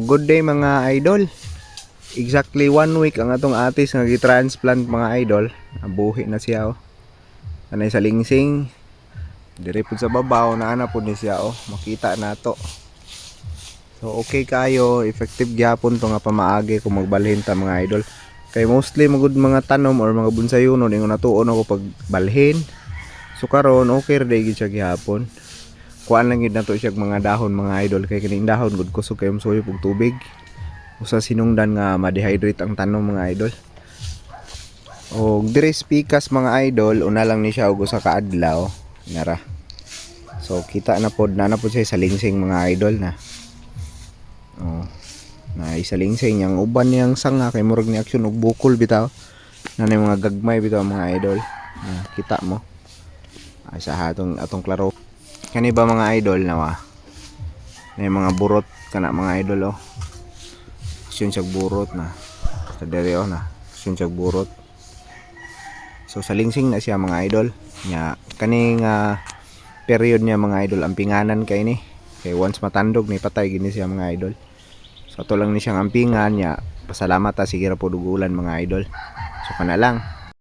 good day mga idol. Exactly 1 week ang atong atis nga gi-transplant mga idol. Nabuhi na siya oh. Anay sa lingsing. Dire pud sa babaw na ana pud ni siya oh. Makita nato. So okay kayo, effective gyapon to nga pamaagi kung magbalhin ta mga idol. Kay mostly magud mga tanom or mga bonsayonon ingon natuon ako pag balhin. So karon okay ra gyud siya gihapon. Kuan lang yun na to siya mga dahon mga idol. Kaya kining dahon good kusog kayong suyop og tubig. Usa sinungdan nga ma-dehydrate ang tanom mga idol. O dire pikas mga idol, una lang ni siya og usa ka adlaw nara. So kita na pod na pod siya sa lingsing mga idol na. Oh. Na isa lingsing yang uban niyang sanga kay murag ni aksyon og bukol bitaw. Nanay mga gagmay bitaw mga idol. Kita mo. Ay sa atong klaro. Kani ba mga idol nawa? May mga burot kana mga idol oh. Aksyon siya burot na. Sa dere oh na. Aksyon siya burot. So sa lingsing na siya mga idol. Nya kaning period niya mga idol ampinganan kay ni. Kay once matandog may patay gini siya mga idol. So ato lang ni siyang ampingan nya. Pasalamat ta sige ra pod ulan mga idol. So kana lang.